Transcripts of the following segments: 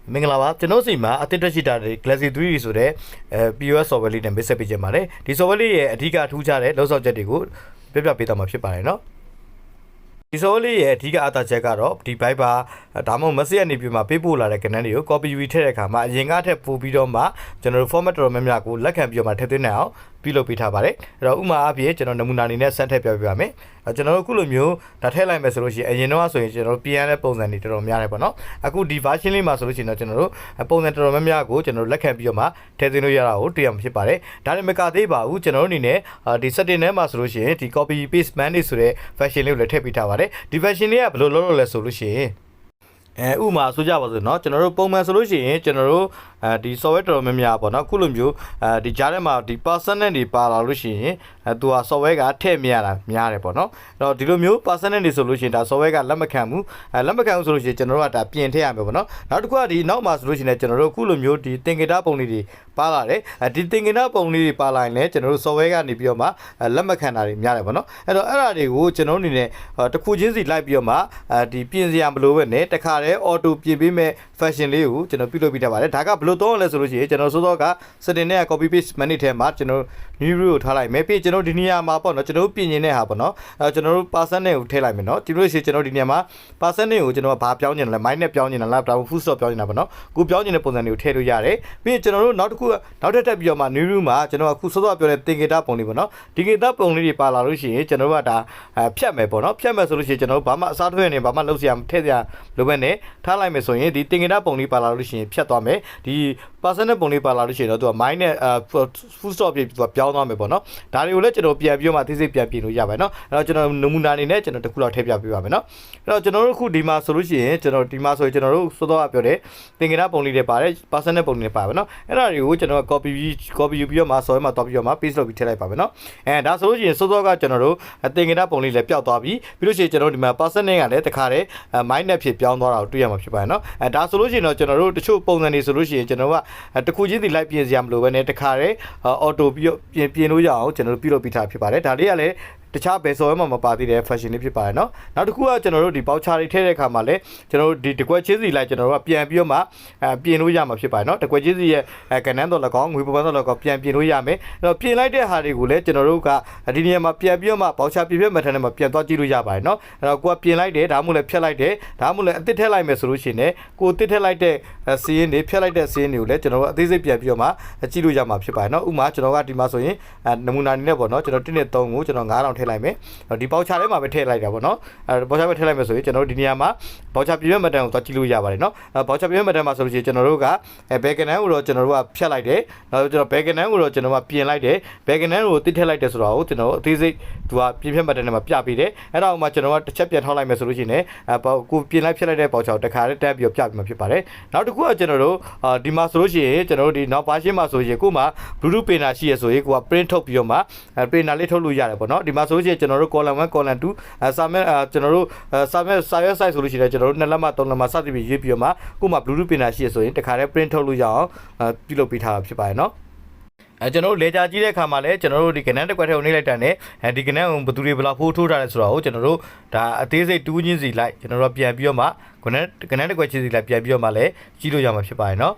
မင်္ဂလာပါကျွန်တော်စီမှာအသစ်တက်ရှိတာတွေ Galaxy 3 ဆိုတဲ့POS software လေးနဲ့မိတ်ဆက်ပေးခြင်းပါတယ်ဒီ software လေးရဲ့အဓိကထူးခြားတဲ့လောက်ဆောက်ချက်တွေကိုပြပြပေးသွားမှာဖြစ်ပါတယ်เนาะဒီ software လေးရဲ့အဓိကအသားချက်ကတော့ဒီ Viber ဒါမှမဟုတ် message အနေပြီးမှပေးပို့လာတဲ့ content တွေကို copy ယူထည့်တဲ့အခါမှာအရင်ကထက်ပိုပြီးတော့မှကျွန်တော်တို့ format တော်တော်များများကိုလက်ခံပြီးတော့မှထည့်သွင်းနိုင်အောင်ပြုလုပ်ပေးထားပါတယ်အဲ့တော့ဥပမာအဖြစ်ကျွန်တော်နမူနာအနေနဲ့စမ်းထည့်ပြပြပါမယ်ကျွန်တော်တို့အခုလိုမျိုးဒါထည့်လိုက်မယ်ဆိုလို့ရှိရင်အရင်တော့ဆိုရင်ကျွန်တော်တို့ PN တဲ့ပုံစံတွေတော်တော်များတယ်ပေါ့နော်အခုဒီ version လေးမှာဆိုလို့ရှိရင်တော့ကျွန်တော်တို့ပုံစံတော်တော်များများကိုကျွန်တော်တို့လက်ခံပြီးတော့မှထည့်သွင်းလို့ရတာကိုတွေ့ရမှာဖြစ်ပါတယ်ဒါနဲ့မကသေးပါဘူးကျွန်တော်တို့အနေနဲ့ဒီ setting ထဲမှာဆိုလို့ရှိရင်ဒီ copy paste mandate ဆိုတဲ့ version လေးကိုလည်းထည့်ပေးထားပါတယ်ဒီ version လေးကဘယ်လိုလုပ်လို့လဲဆိုလို့ရှိရင်ဥမာဆိုကြပါစို့เนาะကျွန်တော်တို့ပုံမှန်ဆိုလို့ရှိရင်ကျွန်တော်တို့ဒီ software တော်တော်များများပေါ့เนาะခုလိုမျိုးဒီကြားထဲမှာဒီ percentage တွေပါလာလို့ရှိရင်သူက software ကထည့်မရတာများတယ်ပေါ့เนาะအဲ့တော့ဒီလိုမျိုး percentage တွေဆိုလို့ရှိရင်ဒါ software ကလက်မခံဘူးလက်မခံဘူးဆိုလို့ရှိရင်ကျွန်တော်တို့ကဒါပြင်ထည့်ရမယ်ပေါ့เนาะနောက်တစ်ခုကဒီနောက်မှာဆိုလို့ရှိရင်ကျွန်တော်တို့ခုလိုမျိုးဒီသင်္ကေတပုံလေးတွေပါလာတယ်ဒီသင်္ကေတပုံလေးတွေပါလာရင်လည်းကျွန်တော်တို့ software ကနေပြီးတော့မှလက်မခံတာတွေများတယ်ပေါ့เนาะအဲ့တော့အဲ့ဒါတွေကိုကျွန်တော်အနေနဲ့တစ်ခုချင်းစီလိုက်ပြီးတော့မှဒီပြင်စရာမလိုပဲနဲ့တခါတည်း auto ပြင်ပေးမဲ့ fashion လေးကိုကျွန်တော်ပြုလုပ်ပြထားပါတယ်ဒါကဘယ်လိုသုံးရလဲဆိုလို့ရှိရင်ကျွန်တော်စောစောက setting နဲ့ copy paste manage ထဲမှာကျွန်တော် new view ကိုထားလိုက်မယ်ပြီးကျွန်တော်ဒီနေရာမှာပေါ့နော်ကျွန်တော်ပြင်နေတဲ့ဟာပေါ့နော်ကျွန်တော်တို့ percentage ကိုထည့်လိုက်မယ်နော်ဒီလိုရှိကျွန်တော်ဒီနေရာမှာ percentage ကိုကျွန်တော်ဘာပြောင်းနေလဲ minus ပြောင်းနေလားဒါမှ full stop ပြောင်းနေတာပေါ့နော်ကိုပြောင်းနေတဲ့ပုံစံတွေကိုထည့်လို့ရတယ်ပြီးကျွန်တော်တို့နောက်တစ်ခုနောက်ထပ်တက်ပြီးတော့မှ new view မှာကျွန်တော်အခုစောစောပြောတဲ့သင်္ကေတပုံလေးပေါ့နော်ဒီကေတပုံလေးတွေပါလာလို့ရှိရင်ကျွန်တော်တို့ကဒါဖြတ်မယ်ပေါ့နော်ဖြတ်မယ်ဆိုလို့ရှိရင်ကျွန်တော်တို့ဘာမှအစားထိုးနေဘာမှလုပ်စရာမထည့်စရာလိုပဲနဲ့ထားလိုက်မယ်ဆိုရင်ဒီသင်္ကေတပုံလေးပါလာလို့ရှိရင်ဖြတ်သွားမယ်ဒီ percentage ပုံလေးပါလာလို့ရှိရင်တော့သူက minus full stop ပြသူကပြောင်းသွားမယ်ပေါ့နော်ဒါတွေကိုလည်းကျွန်တော်ပြန်ပြီးတော့မှသိစိတ်ပြန်ပြင်လို့ရပါတယ်နော်အဲ့တော့ကျွန်တော်နမူနာအနေနဲ့ကျွန်တော်တစ်ခုလောက်ထည့်ပြပေးပါမယ်နော်အဲ့တော့ကျွန်တော်တို့အခုဒီမှာဆိုလို့ရှိရင်ကျွန်တော်ဒီမှာဆိုရင်ကျွန်တော်တို့စောစောကပြောတဲ့သင်္ကေတပုံလေးတွေပါတယ် percentage ပုံလေးတွေပါပဲနော်အဲ့ဒါတွေကိုကျွန်တော် copy ယူပြီးတော့မှဆော်ရဲမှာတွားပြီးတော့မှ paste လုပ်ပြီးထည့်လိုက်ပါမယ်နော်ဒါဆိုလို့ရှိရင်စောစောကကျွန်တော်တို့သင်္ကေတပုံလေးလည်းပျောက်သွားပြီပြီးလို့ရှိရင်ကျွန်တော်ဒီမှာ percentage ကလည်းတခါတည်း minus ဖြစ်ပြောင်းသွားတာကိုတွေ့ရမှာဖြစ်ပါတယ်နော်ဒါဆိုလို့ရှိရင်တော့ကျွန်တော်တို့တချို့ပုံစံတွေဆိုလို့ရှိရင်ကျွန်တော်ကတစ်ခုချင်းစီလိုက်ပြင်စရာမလိုပဲနဲ့တခါတည်း auto ပြီးပြင်လို့ရအောင်ကျွန်တော်တို့ပြုလုပ်ပြီးထားဖြစ်ပါတယ်ဒါလေးကလည်းတခြားဘယ်စော်မှမပါသေးတဲ့ fashion လေးဖြစ်ပါတယ်เนาะနောက်တစ်ခုကကျွန်တော်တို့ဒီ voucher တွေထည့်တဲ့အခါမှာလည်းကျွန်တော်တို့ဒီတကွက်ချင်းစီလိုက်ကျွန်တော်တို့ကပြန်ပြီးတော့မှပြင်လို့ရမှာဖြစ်ပါတယ်เนาะတကွက်ချင်းစီရဲ့ကဏ္ဍတော်လည်းကောင်းငွေပပန်းတော်လည်းကောင်းပြန်ပြင်လို့ရမယ်အဲ့တော့ပြင်လိုက်တဲ့ဟာတွေကိုလည်းကျွန်တော်တို့ကဒီနေရာမှာပြန်ပြီးတော့မှ voucher ပြည့်ပြည့်မှတ်ထမ်းထဲမှာပြန်သွားကြည့်လို့ရပါတယ်เนาะအဲ့တော့ကိုကပြင်လိုက်တယ်ဒါမှမဟုတ်လည်းဖြတ်လိုက်တယ်ဒါမှမဟုတ်လည်းအသစ်ထည့်လိုက်မယ်ဆိုလို့ရှိရင်ကိုအသစ်ထည့်လိုက်တဲ့စီးရင်တွေဖြတ်လိုက်တဲ့စီးရင်တွေကိုလည်းကျွန်တော်တို့အသေးစိတ်ပြန်ပြီးတော့မှကြည့်လို့ရမှာဖြစ်ပါတယ်เนาะဥပမာကျွန်တော်ကဒီမှာဆိုရင်နမူနာအနေနဲ့ပေါ့เนาะကျွန်တော်1နဲ့3ကိုကျွန်တော်9000ထည့်လိုက်မယ်ဒီပေါချာထဲမှာပဲထည့်လိုက်တာပေါ့နော်ပေါချာပဲထည့်လိုက်မယ်ဆိုရင်ကျွန်တော်တို့ဒီနေရာမှာပေါချာပြည့်ပြည့်မတန်ကိုသွားကြည့်လို့ရပါတယ်နော်ပေါချာပြည့်ပြည့်မတန်မှာဆိုလို့ရှိရင်ကျွန်တော်တို့ကဘယ်ကနေကိုတော့ကျွန်တော်တို့ကဖြတ်လိုက်တယ်နောက်ကျွန်တော်ဘယ်ကနေကိုတော့ကျွန်တော်ကပြင်လိုက်တယ်ဘယ်ကနေကိုတစ်ထည့်လိုက်တယ်ဆိုတော့ကျွန်တော်တို့အသေးစိတ်သူကပြည့်ပြည့်မတန်ထဲမှာပြပေးတယ်အဲ့တော့မှကျွန်တော်ကတစ်ချက်ပြန်ထောက်လိုက်မယ်ဆိုလို့ရှိရင်ကိုပြင်လိုက်ဖြတ်လိုက်တဲ့ပေါချာကိုတစ်ခါတည်းတက်ပြီးတော့ပြပြီးမှဖြစ်ပါတယ်နောက်တစ်ခုကကျွန်တော်တို့ဒီမှာဆိုလို့ရှိရင်ကျွန်တော်တို့ဒီနောက်ပါရှင်းမှာဆိုရင်ကိုမှ Bluetooth printer ရှိရဆိုရင်ကိုက print ထုတ်ပြီးတော့မှ printer လေးထုတ်လို့ရတယ်ပေါ့နော်ဒီမှာဆိုလို့ရှိရင်ကျွန်တော်တို့column 1 column 2စာမဲ့ကျွန်တော်တို့စာရွက် site ဆိုလို့ရှိရင်ကျွန်တော်တို့2လက်မှ3လက်မှစသဖြင့်ရေးပြီးတော့မှကို့မှာ Bluetooth printer ရှိရဆိုရင်တခါတည်း print ထုတ်လို့ရအောင်ပြုလုပ်ပေးထားတာဖြစ်ပါတယ်နော်ကျွန်တော်တို့လေကြာကြည့်တဲ့အခါမှာလည်းကျွန်တော်တို့ဒီကဏ္ဍတစ်ခွက်ထဲကိုနှိပ်လိုက်တာနဲ့ဒီကဏ္ဍကိုဘယ်သူတွေဘယ်လောက်ဖိုးထိုးထားလဲဆိုတာကိုကျွန်တော်တို့ဒါအသေးစိတ်တူးချင်းစီလိုက်ကျွန်တော်တို့ပြန်ပြီးတော့မှကဏ္ဍတစ်ခွက်ချင်းစီလိုက်ပြန်ပြီးတော့မှလည်းကြည့်လို့ရမှာဖြစ်ပါတယ်နော်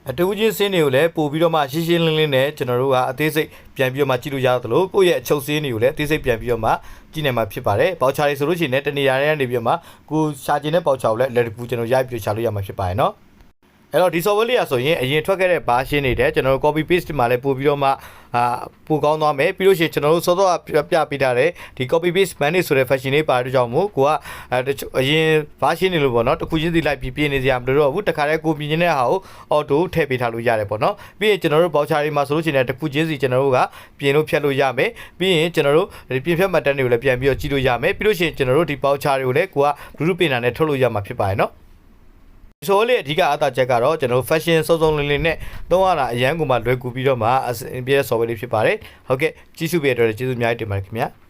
အတူချင်းစင်းတွေကိုလည်းပို့ပြီးတော့မှရှင်းရှင်းလင်းလင်းနဲ့ကျွန်တော်တို့ကအသေးစိတ်ပြန်ပြီးတော့မှကြည့်လို့ရသလိုကိုယ့်ရဲ့အချုပ်စင်းတွေကိုလည်းအသေးစိတ်ပြန်ပြီးတော့မှကြည့်နေမှာဖြစ်ပါတယ်ပေါချာတွေဆိုလို့ရှိရင်တနေရာတွေကနေပြီးတော့မှကိုရှာကျင်တဲ့ပေါချာကိုလည်းလက်တကူကျွန်တော်ရိုက်ပြီးရှာလို့ရမှာဖြစ်ပါတယ်နော်အဲ့တော့ဒီ software လေးရဆိုရင်အရင်ထွက်ခဲ့တဲ့ version တွေတဲ့ကျွန်တော်တို့ copy paste မှာလည်းပို့ပြီးတော့မှပိုကောင်းသွားမယ်ပြီးလို့ရှိရင်ကျွန်တော်တို့စောစောပြပေးထားတဲ့ဒီ copy paste manage ဆိုတဲ့ fashion လေးပါတဲ့ကြောင့်မို့ကိုကအရင် version တွေလို့ပေါ့နော်တခုချင်းစီလိုက်ပြင်နေစရာမလိုတော့ဘူးတခါတည်းကိုပြင်နေတဲ့ဟာကို auto ထည့်ပေးထားလို့ရတယ်ပေါ့နော်ပြီးရင်ကျွန်တော်တို့ voucher တွေမှာဆိုလို့ရှိရင်တခုချင်းစီကျွန်တော်တို့ကပြင်လို့ဖြတ်လို့ရမယ်ပြီးရင်ကျွန်တော်တို့ပြင်ဖြတ်မှတ်တမ်းတွေကိုလည်းပြန်ပြီးတော့ကြည့်လို့ရမယ်ပြီးလို့ရှိရင်ကျွန်တော်တို့ဒီ voucher တွေကိုလည်းကိုက Bluetooth printer နဲ့ထုတ်လို့ရမှာဖြစ်ပါတယ်နော်ဒီဆိုလေးအဓိကအသားချက်ကတော့ကျွန်တော် fashion စုံစုံလင်းလင်းနဲ့သုံးရတာအရန်ကိုမှလွယ်ကူပြီးတော့မှအပြည့် software လေးဖြစ်ပါတယ်ဟုတ်ကဲ့ကျေးဇူးပေးတဲ့အတွက်ကျေးဇူးအများကြီးတင်ပါတယ်ခင်ဗျာ